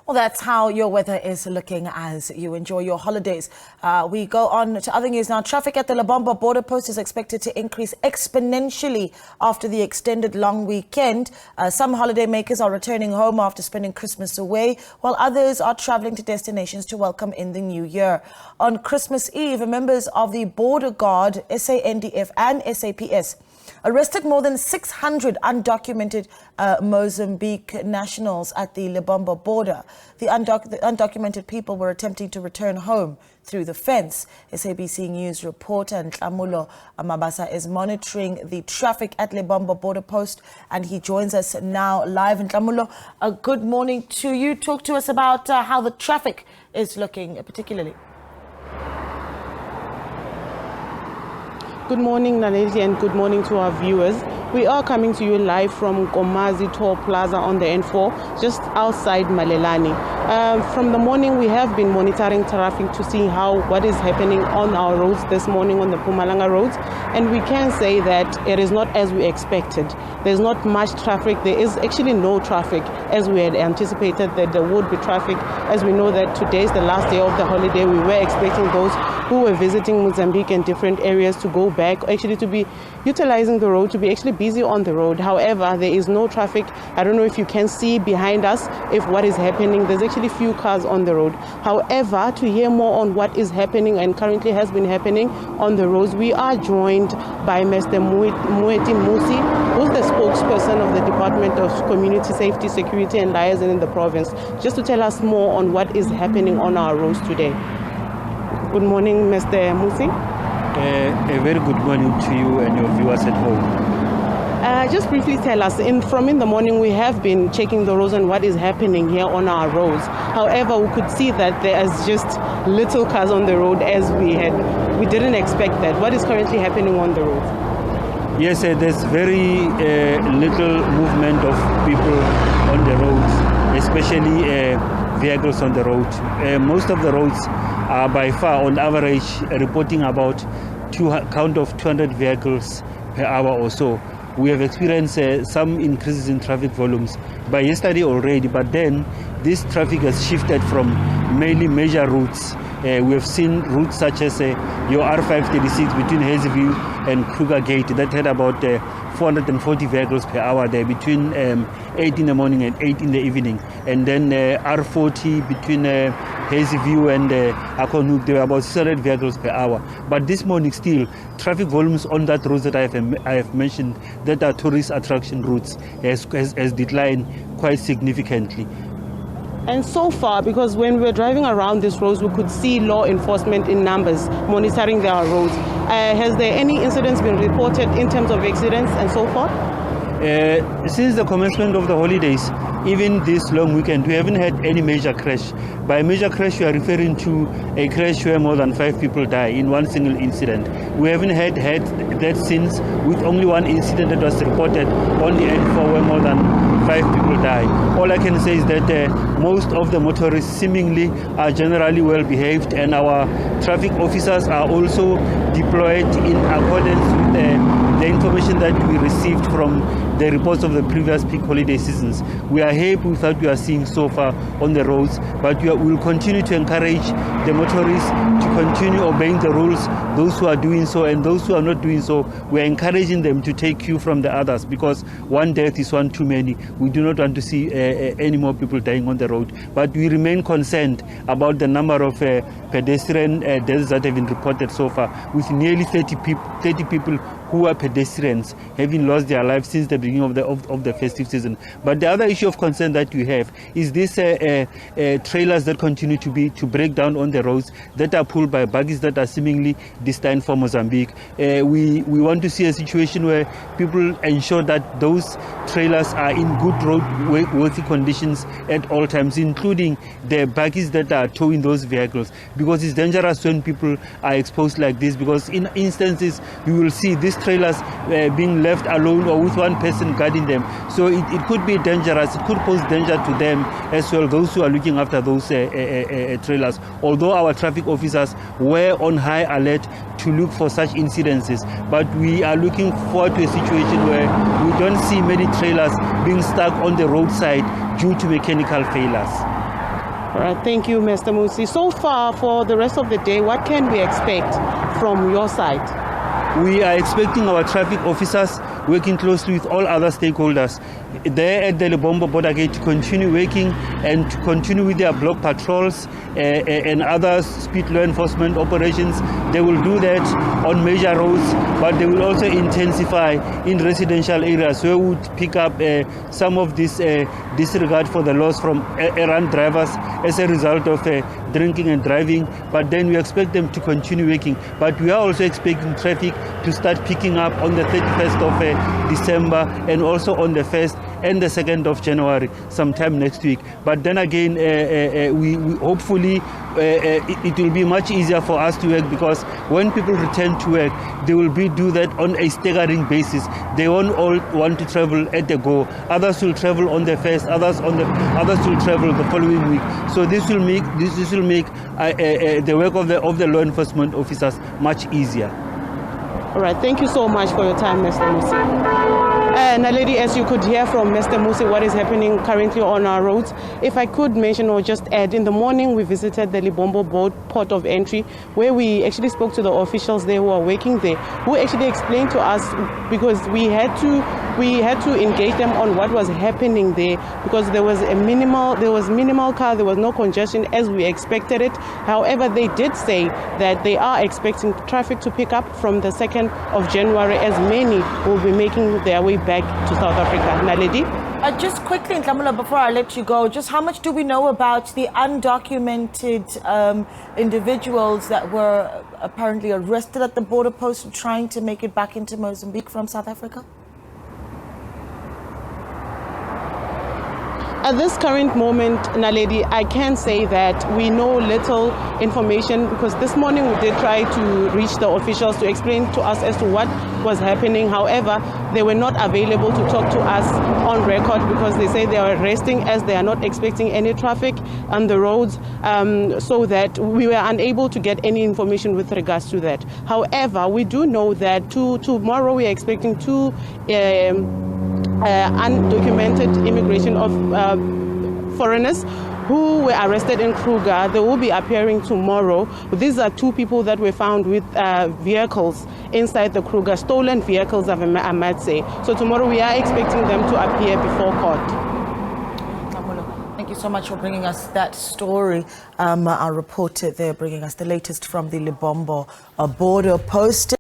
Well, that's how your weather is looking as you enjoy your holidays. We go on to other news now. Traffic at the Lebombo Border post is expected to increase exponentially after the extended long weekend. Some holidaymakers are returning home after spending Christmas away, while others are traveling to destinations to welcome in the new year. On Christmas Eve, members of the Border Guard, SANDF and SAPS arrested more than 600 undocumented Mozambique nationals at the Lebombo Border. The undocumented people were attempting to return home through the fence. SABC News reporter Nhlamulo Mabasa is monitoring the traffic at Lebombo Border Post, and he joins us now live. Nhlamulo, good morning to you. Talk to us about how the traffic is looking particularly. Good morning, Nalezi, and good morning to our viewers. We are coming to you live from Gomazi Toll Plaza on the N4, just outside Malelane. From the morning, we have been monitoring traffic to see what is happening on our roads this morning on the Mpumalanga roads, and we can say that it is not as we expected. There's not much traffic. There is actually no traffic as we had anticipated that there would be traffic, as we know that today is the last day of the holiday. We were expecting those who were visiting Mozambique and different areas to go back, actually to be utilizing the road, to be actually busy on the road. However, there is no traffic. I don't know if you can see behind us what is happening. There's actually few cars on the road. However, to hear more on what is happening and currently has been happening on the roads, we are joined by Mr. Mueti Musi, who's the spokesperson of the Department of Community Safety, Security and Liaison in the province, just to tell us more on what is happening on our roads today. Good morning, Mr. Musi. A very good morning to you and your viewers at home. Just briefly tell us, from in the morning we have been checking the roads and what is happening here on our roads. However, we could see that there is just little cars on the road as we didn't expect that. What is currently happening on the roads? Yes, there's very little movement of people on the roads, especially vehicles on the road. Most of the roads are by far on average reporting about count of 200 vehicles per hour or so. We have experienced some increases in traffic volumes by yesterday already, but then this traffic has shifted from mainly major routes. We have seen routes such as your R536 between Hazyview and Kruger Gate that had about 440 vehicles per hour there between 8 in the morning and 8 in the evening. And then R40 between Hazyview and Akonuk, there were about 600 vehicles per hour. But this morning still, traffic volumes on that roads that I have mentioned, that are tourist attraction routes, has declined quite significantly. And so far, because when we were driving around these roads, we could see law enforcement in numbers monitoring their roads. Has there any incidents been reported in terms of accidents and so forth? Since the commencement of the holidays, even this long weekend, we haven't had any major crash. By major crash, we are referring to a crash where more than 5 people die in one single incident. We haven't had that since, with only one incident that was reported on the N4 where more than 5 people die. All I can say is that most of the motorists seemingly are generally well behaved, and our traffic officers are also deployed in accordance with the information that we received from the reports of the previous peak holiday seasons. We are happy with what we are seeing so far on the roads, but we will continue to encourage the motorists to continue obeying the rules. Those who are doing so and those who are not doing so, we are encouraging them to take cue from the others, because one death is one too many. We do not want to see any more people dying on the road, but we remain concerned about the number of pedestrian deaths that have been reported so far, with nearly 30 people who are pedestrians having lost their lives since the beginning of the festive season. But the other issue of concern that we have is these trailers that continue to break down on the roads, that are pulled by buggies that are seemingly destined for Mozambique. We want to see a situation where people ensure that those trailers are in good roadworthy conditions at all times, including the buggies that are towing those vehicles, because it's dangerous when people are exposed like this, because in instances you will see these trailers being left alone or with one person guarding them. So it could be dangerous. It could pose danger to them as well, those who are looking after those trailers. Although our traffic officers were on high alert to look for such incidences, but we are looking forward to a situation where we don't see many trailers being stuck on the roadside due to mechanical failures. All right, thank you, Mr. Musi. So far, for the rest of the day, what can we expect from your side? We are expecting our traffic officers working closely with all other stakeholders there at the Lebombo Border Gate to continue working and to continue with their block patrols and other speed law enforcement operations. They will do that on major roads, but they will also intensify in residential areas where we would pick up some of this disregard for the laws from errant drivers as a result of drinking and driving. But then we expect them to continue working. But we are also expecting traffic to start picking up on the 31st of December and also on the 1st and the 2nd of January, sometime next week. But then again, we hopefully it will be much easier for us to work, because when people return to work, they will do that on a staggering basis. They won't all want to travel at the go. Others will travel on the 1st, others will travel the following week. So this will make the work of the law enforcement officers much easier. All right, thank you so much for your time, Mr. Musi. Naledi, as you could hear from Mr. Musi, what is happening currently on our roads. If I could mention or just add, in the morning we visited the Lebombo port of entry, where we actually spoke to the officials there who are working there, who actually explained to us, because we had to engage them on what was happening there, because there was minimal car, there was no congestion as we expected it. However, they did say that they are expecting traffic to pick up from the 2nd of January, as many will be making their way back to South Africa. Naledi? Just quickly, Nhlamulo, before I let you go, just how much do we know about the undocumented individuals that were apparently arrested at the border post trying to make it back into Mozambique from South Africa? At this current moment, Naledi, I can say that we know little information, because this morning we did try to reach the officials to explain to us as to what was happening. However, they were not available to talk to us on record, because they say they are resting as they are not expecting any traffic on the roads, so that we were unable to get any information with regards to that. However, we do know that tomorrow we are expecting two undocumented immigration of foreigners who were arrested in Kruger. They will be appearing tomorrow. These are two people that were found with vehicles inside the Kruger, stolen vehicles, I might say. So tomorrow we are expecting them to appear before court. Thank you so much for bringing us that story. Our reporter there bringing us the latest from the Lebombo border post.